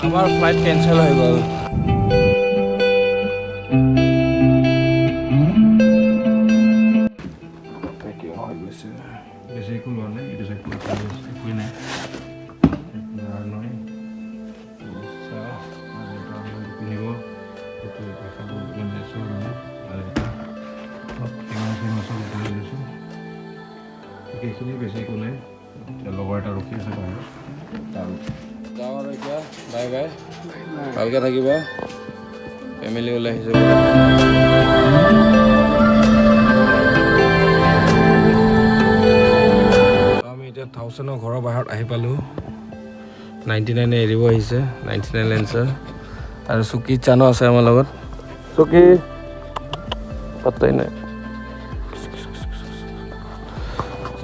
আমাৰ flight cancel হৈ গ'ল। বেছি একো লোৱা নাই, এইটো চাইড একোৱেই নাই। পিন্ধিব এইখিনি বেছি একো নাই। লগৰ এটা ৰখি আছে বাহিৰত। যাওঁ আৰু এতিয়া বাই বাই, ভালকৈ থাকিবা। ফেমিলি ওলাই আহিছে। আমি এতিয়া 1000ৰ ঘৰৰ বাহিৰত আহি পালোঁ। 99 এৰিব আহিছে, 99 লেন্সাৰ আৰু চুকি চানো আছে আমাৰ লগত। চুকি পাত্তাই নাই।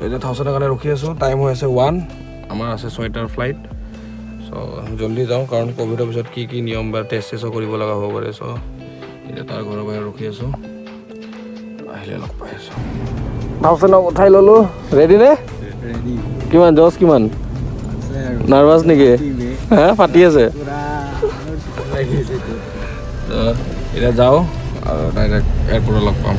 এতিয়া 1000ৰ কাৰণে ৰখি আছোঁ। টাইম হৈ আছে 1, আমাৰ আছে 6টাৰ ফ্লাইট। চ' জল্দি যাওঁ, কাৰণ ক'ভিডৰ পিছত কি কি নিয়ম বা টেষ্ট চেষ্টো কৰিব লগা হ'ব পাৰে। চ' এতিয়া তাৰ ঘৰৰ বাহিৰত ৰখি আছোঁ, আহিলে লগ পাই আছোঁ। 1000ক উঠাই ল'লোঁ। ৰেডি নে? ৰেডি। কিমান জজ কিমান? নাৰ্ভাছ নেকি? হা ফাটি আছে। এতিয়া যাওঁ আৰু ডাইৰেক্ট এয়াৰপৰ্টত লগ পাম।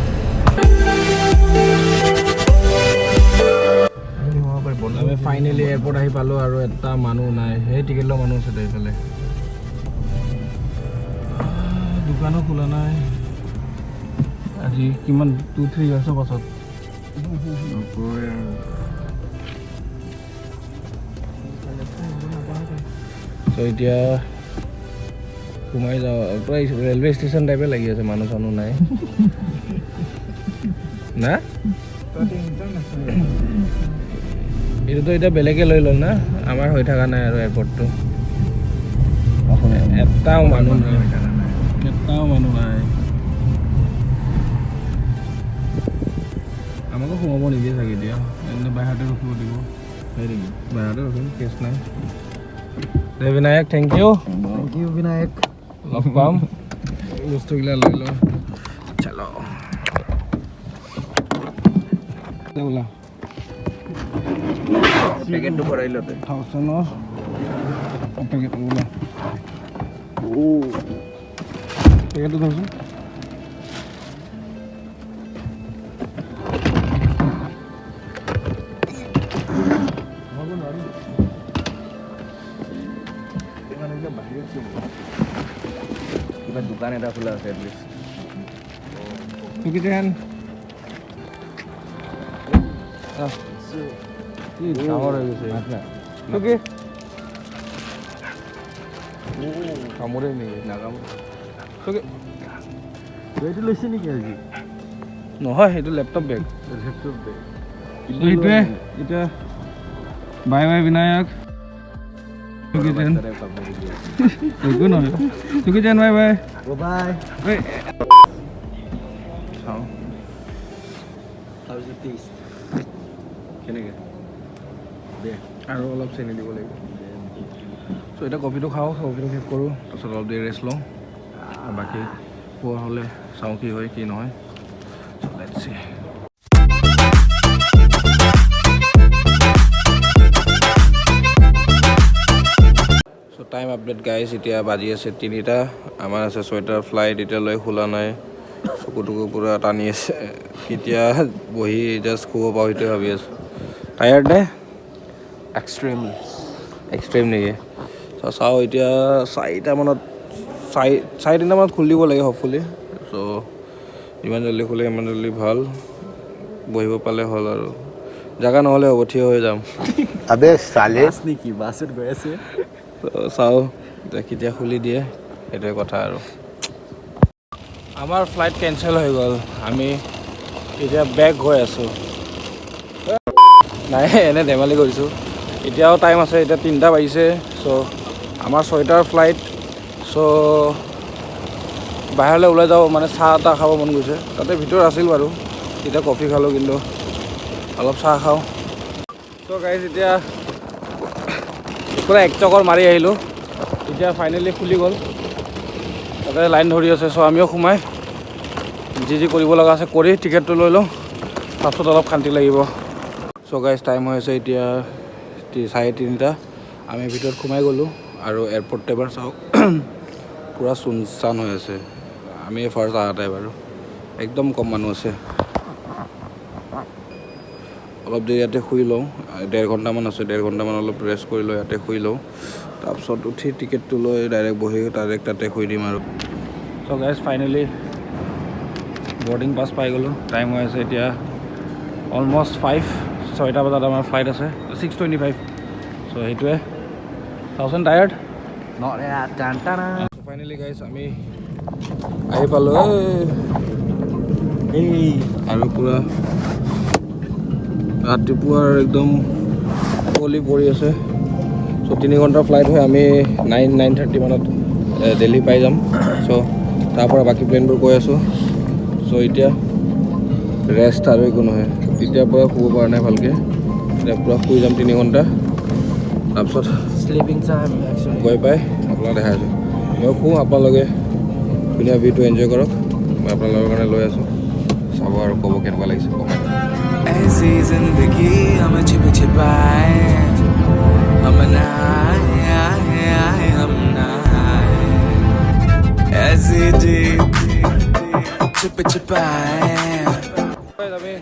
আমি ফাইনেলি এয়াৰপৰ্ট আহি পালোঁ আৰু এটা মানুহ নাই। সেই টিকেট লোৱা মানুহ আছে এইফালে। দোকানো খোলা নাই আজি। কিমান 2-3 ইয়াৰ্ছৰ পাছত। ত' এতিয়া সোমাই যাওঁ। প্ৰায় ৰেলৱে ষ্টেচন টাইপে লাগি আছে, মানুহ চানুহ নাই না। এইটোতো এতিয়া বেলেগে লৈ ল'ল না, আমাৰ হৈ থকা নাই আৰু এয়াৰপৰ্টটো। এটাও মানুহ নাই, এটাও মানুহ নাই। আমাকো সোমাব নিদিয়ে চাগে এতিয়া, এনে বাহিৰতে ৰখিব দিব। সেই নেকি? বাহিৰতে ৰখিম, কেছ নাই। দে Vinayak, thank you. Thank you Vinayak. লগ পাম। বস্তুবিলাক লৈ লওঁ। চলো ওলা। পেকেটটো ভৰাই লওঁতে 1000ৰ পেকেট ওলা। পেকেটটো ধৰচোন। কিবা দোকান এটা খোলা আছে এটলিষ্ট। চুকিতেন কি ডাঙৰ হৈ গৈছে। চুকি কামোৰে নেকি? নাকামোৰে। চুকি এইটো লৈছে নেকি আজি? নহয়, সেইটো লেপটপ বেগ। লেপটপ বেগ। সেইটোৱে এতিয়া বাই বাই বিনায়ক। চুকিতেন একো নহয়। চুকিতেন বাই বাই। বাই। চাওঁ কেনেকৈ দে আৰু অলপ চেনি দিব লাগিব। চ' এতিয়া কফিটো খাওঁ, কফিটো শেষ কৰোঁ, তাৰপিছত অলপ দেৰি ৰেষ্ট লওঁ। বাকী খোৱা হ'লে চাওঁ কি হয় কি নহয়। Let's C. So' time update guys, এতিয়া বাজি আছে 3টা। আমাৰ আছে 6টাৰ ফ্লাইট, এতিয়ালৈ খোলা নাই। চকু টকু পূৰা টানি আছে। কেতিয়া বহি জাষ্ট শুব পাৰোঁ সেইটোৱে ভাবি আছোঁ। টায়াৰ্ড নে? এক্সট্ৰিম নেকি? চাওঁ এতিয়া 4টামানত, 3:30 খুলি দিব লাগে হপফুলি। চ' যিমান জল্দি খোলে সিমান জল্দি ভাল। বহিব পালে হ'ল আৰু। জেগা নহ'লে হ'ব, থিয় হৈ যাম। আবে চালে নেকি? বাছত গৈ আছে। চাওঁ কেতিয়া খুলি দিয়ে, সেইটোৱে কথা আৰু। আমাৰ ফ্লাইট কেঞ্চেল হৈ গ'ল। আমি এতিয়া বেক হৈ আছোঁ। নাই এনে ধেমালি কৰিছোঁ। এতিয়াও টাইম আছে, এতিয়া 3টা বাজিছে। চ' আমাৰ 6টাৰ ফ্লাইট। চ' বাহিৰলৈ ওলাই যাব, মানে চাহ তাহ খাব মন গৈছে। তাতে ভিতৰত আছিল বাৰু, এতিয়া কফি খালোঁ, কিন্তু অলপ চাহ খাওঁ। চ' গাইজ এতিয়া পূৰা 1 চক্কৰ মাৰি আহিলোঁ। এতিয়া ফাইনেলি খুলি গ'ল। তাতে লাইন ধৰি আছে। চ' আমিও সোমাই যি কৰিব লগা আছে কৰি টিকেটটো লৈ লওঁ, তাৰপিছত অলপ শান্তি লাগিব। চ' গাইজ টাইম হৈ আছে এতিয়া 3:30। আমি ভিতৰত সোমাই গ'লোঁ আৰু এয়াৰপৰ্ট এবাৰ চাওক পূৰা চুনচান হৈ আছে আমি ফাৰ্ষ্ট অহা টাইপ আৰু একদম কম মানুহ আছে অলপ দেৰি ইয়াতে শুই লওঁ 1.5 ঘণ্টামান আছে 1.5 ঘণ্টামান অলপ ৰেষ্ট কৰি লওঁ ইয়াতে শুই লওঁ তাৰপিছত উঠি টিকেটটো লৈ ডাইৰেক্ট বহি ডাইৰেক্ট তাতে শুই দিম আৰু চ' গাইজ ফাইনেলি বৰ্ডিং পাছ পাই গ'লোঁ টাইম হৈ আছে এতিয়া অলমষ্ট 6টা বজাত আমাৰ ফ্লাইট আছে 6:25 চ' সেইটোৱে থাউজেণ্ড টায়াৰ্ড ফাইনেলি গাইজ আমি আহি পালোঁ আৰু পূৰা ৰাতিপুৱাৰ একদম কুঁৱলী পৰি আছে চ' 3 ঘণ্টাৰ ফ্লাইট হয় আমি 9:30 মানত দিল্লী পাই যাম চ' তাৰপৰা বাকী প্লেনবোৰ কৈ আছোঁ চ' এতিয়া ৰেষ্ট আৰু একো নহয় তেতিয়াৰ পৰা শুব পৰা নাই ভালকৈ এতিয়া পূৰা শুই যাম 3 ঘণ্টা তাৰপিছত স্লিপিং টাইম গৈ পাই আপোনাক দেখাই আছোঁ মই শুওঁ আপোনালোকে ধুনীয়া ভিউটো এনজয় কৰক মই আপোনালোকৰ কাৰণে লৈ আছোঁ চাব আৰু ক'ব কেনেকুৱা লাগিছে কমেণ্ট ऐसी जिंदगी हम छिप छिपाए हम नहाए हम नहाए ऐसी जी छिप छिपाए আমি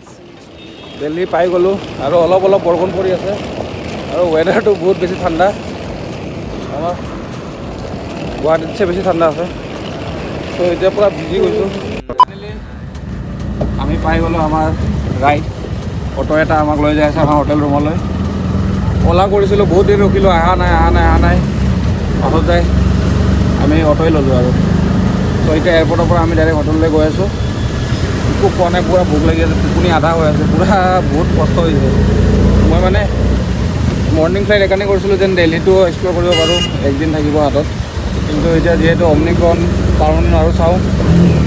দিল্লী পাই গ'লোঁ আৰু অলপ অলপ বৰষুণ পৰি আছে আৰু ৱেডাৰটো বহুত বেছি ঠাণ্ডা আমাৰ গুৱাহাটীতছে বেছি ঠাণ্ডা আছে ত' এতিয়া পূৰা ভিজি গৈছোঁ আমি পাই গ'লোঁ আমাৰ ৰাইড অটো এটা আমাক লৈ যাই আছে আমাৰ হোটেল ৰুমলৈ অ'লা কৰিছিলোঁ বহুত দেৰি ৰখিলোঁ অহা নাই পাছত যাই আমি অটোই ল'লোঁ আৰু ত' এতিয়া এয়াৰপৰ্টৰ পৰা আমি ডাইৰেক্ট হোটেললৈ গৈ আছোঁ একো খোৱা নাই পূৰা ভোক লাগি আছে টোপনি আধা হৈ আছে পূৰা বহুত কষ্ট হৈছে মই মানে মৰ্ণিং ফ্লাইট এইকাৰণে কৰিছিলোঁ যেন দিল্লীটো এক্সপ্ল'ৰ কৰিব পাৰোঁ একদিন থাকিব হাতত কিন্তু এতিয়া যিহেতু অমনিক্ৰণ কাৰণ আৰু চাওঁ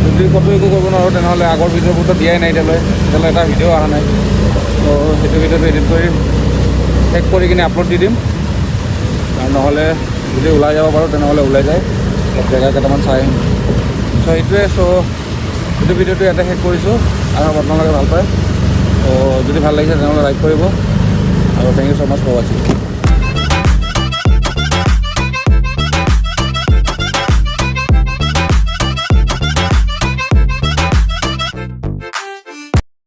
যদি ক'তো একো কৰিব নোৱাৰোঁ তেনেহ'লে আগৰ ভিডিঅ'বোৰতো দিয়াই নাই এতিয়ালৈ এটা ভিডিঅ' অহা নাই তো সেইটো ভিডিঅ'টো এডিট কৰি শেষ কৰি কিনে আপলোড দি দিম আৰু নহ'লে যদি ওলাই যাব পাৰোঁ তেনেহ'লে ওলাই যায় অলপ জেগা কেইটামান চাই আহিম চ' সেইটোৱে চ' এইটো ভিডিঅ'টো ইয়াতে শেষ কৰিছোঁ আৰু আপোনালোকে ভাল পায় ত' যদি ভাল লাগিছে তেনেহ'লে লাইক কৰিব আৰু thank you so' much for ৱাচিং